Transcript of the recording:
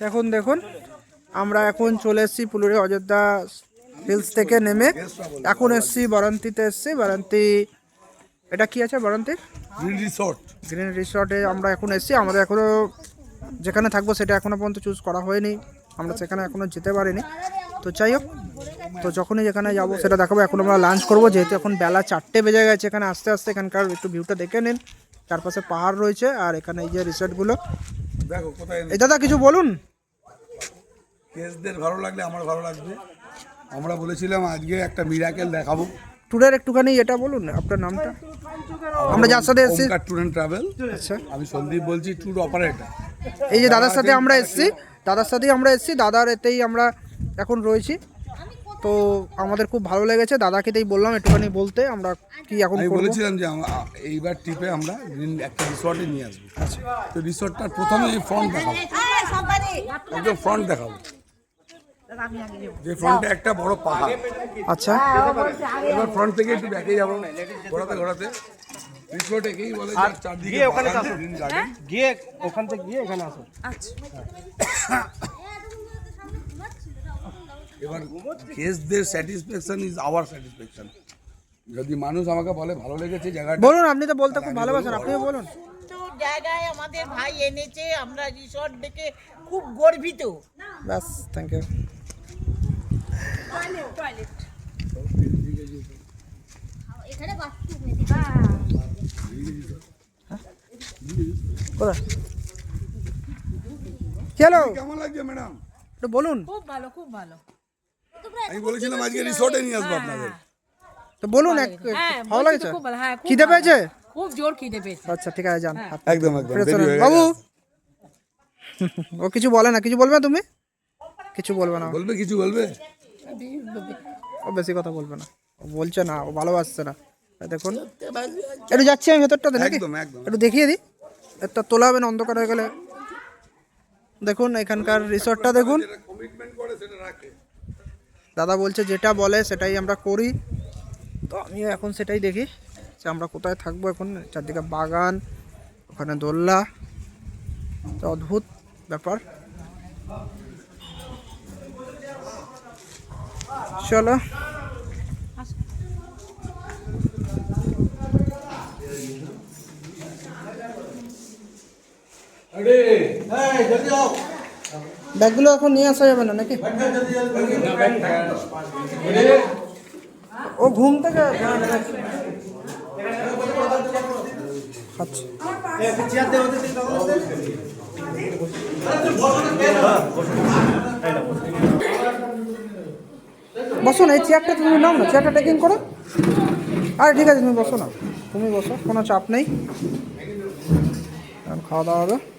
এখন দেখুন আমরা এখন চলে এসেছি পুরুলিয়া অযোধ্যা হিলস থেকে নেমে এখন এসেছি বারান্তীতে এসেছি। বারান্তি এটা কি আছে বারান্তির? গ্রিন রিসর্টে আমরা এখন এসেছি। আমাদের এখনও যেখানে থাকবো সেটা এখনও পর্যন্ত চুজ করা হয়নি, আমরা সেখানে এখনও যেতে পারিনি। তো যাই হোক, তো যখনই যেখানে যাবো সেটা দেখাবো। এখন আমরা লাঞ্চ করবো, যেহেতু এখন বেলা 4টে বেজে গেছে। এখানে আস্তে আস্তে এখানকার একটু ভিউটা দেখে নিন। চারপাশে পাহাড় রয়েছে আর এখানে এই যে রিসর্টগুলো দেখো কোথায়। এই দাদা কিছু বলুন। কেসদের ভালো লাগলে আমার ভালো লাগবে। আমরা বলেছিলাম আজকে একটা মিরাকেল দেখাবো। ট্যুরের একটুখানি এটা বলুন, আপনার নামটা। আমরা যার সাথে এসেছি ওমকার ট্যুর অ্যান্ড ট্রাভেল। আচ্ছা, আমি সন্দীপ বলছি, ট্যুর অপারেটর। এই যে দাদার সাথে আমরা এসেছি, দাদার এতেই আমরা এখন রয়েছি। তো আমাদের খুব ভালো লেগেছে, দাদাকে তাই বললাম একটুখানি বলতে আমরা কি এখন আমি করব। বলেছিলাম যে এইবার ট্রিপে আমরা একটা রিসর্টে নিয়ে আসবো। তো রিসর্টটার প্রথমে ফ্রন্ট দেখাবো, একদম ফ্রন্ট দেখাবো, যে ফ্রন্টে একটা বড় পাহাড়। আচ্ছা, এবার ফ্রন্ট থেকে একটু ব্যাকে যাবো, ঘোরাতে ঘোরাতে রিসর্ট একেই বলে যে চারদিকে ওখানে গিয়ে ওখান থেকে গিয়ে এখানে আসো। এবার গেস্টদের স্যাটিসফ্যাকশন ইজ আওয়ার স্যাটিসফ্যাকশন। যদি মানুষ আমাকে বলে ভালো লেগেছে জায়গাটা, বলুন। আপনি তো বলতে খুব ভালোবাসেন, আপনিও বলুন। সুন্দর জায়গায় আমাদের ভাই এনেছে, আমরা রিসর্ট দেখে খুব গর্বিত। ব্যাস, থ্যাংক ইউ। কোথায়? কি হলো? কেমন লাগছে ম্যাডাম একটু বলুন। খুব ভালো, খুব ভালো। আমি বলেছিলাম আজকে রিসর্টে নিয়ে আসবো আপনাদের। তো বলুন, হ্যাঁ, ভালো বলছি লাগছে? তো খুব ভালো, হ্যাঁ, খুব খিদে ভালো। পেয়েছে? খুব জোর খিদে পেয়েছে। আচ্ছা ঠিক আছে, যান। একদম একদম ফিরে দেরি চলুন। হয়ে বাবু গেছে। ও কিছু বলে না, কিছু বলবে না তুমি? কিছু বলবে না, বলবে কিছু বলবে? ও বেশি কথা বলবে না, ও বলছে না, ও ভালোবাসছে না। এই দেখুন, একটু যাচ্ছি আমি ভেতরটাতে নাকি, একদম একদম। একটু দেখিয়ে দিই। একটা তোলা হবে না, অন্ধকার হয়ে গেলে। দেখুন এখানকার রিসর্টটা দেখুন। যেটা কমিটমেন্ট করে সেটা রাখে। দাদা বলছে যেটা বলে সেটাই আমরা করি। তো আমিও এখন সেটাই দেখি যে আমরা কোথায় থাকবো। এখন চারদিকে বাগান, ওখানে দোল্লা, তো অদ্ভুত ব্যাপার। চলো, ব্যাগগুলো এখন নিয়ে আসা যাবে না নাকি? ও ঘুম থেকে আচ্ছা, বসো না, এই চেয়ারটা তুমি নাও না, চেয়ারটা টেকিং করো। আরে ঠিক আছে, তুমি বসো না, তুমি বসো, কোনো চাপ নেই। এখন খাওয়া দাওয়া হবে।